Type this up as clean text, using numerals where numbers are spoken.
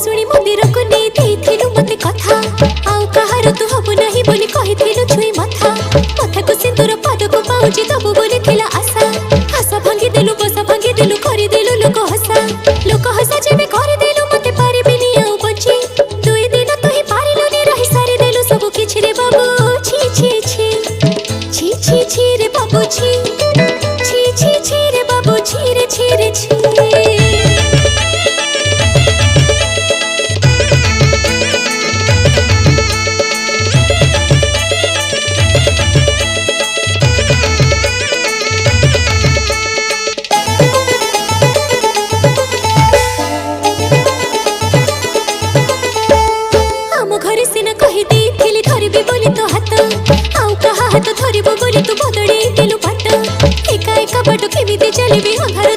शुणी मंदिर को नहीं देथिलु मते कथा आउ कहार तू हबु नहीं बोली कहिथिलु छुई मथा मथा को सिंदूर पाद को पाउची दबु बोली थिला आशा आशा भांगी देलु बसा भांगी देलु करि देलु लोक हसा जेबे करि देलु मते पारिबिनी आउ बची दुई दिन तो ही पारिलुनी रही सारी देलु सब किछि रे बाबू छी छी छी छी छी छी रे बाबू छी छी छी छी रे बाबू छी रे छी रे छी। हाथ धरिबो बोली तू बदड़ी देलु बाट एका एका बाट केमिति चलिबी अंधार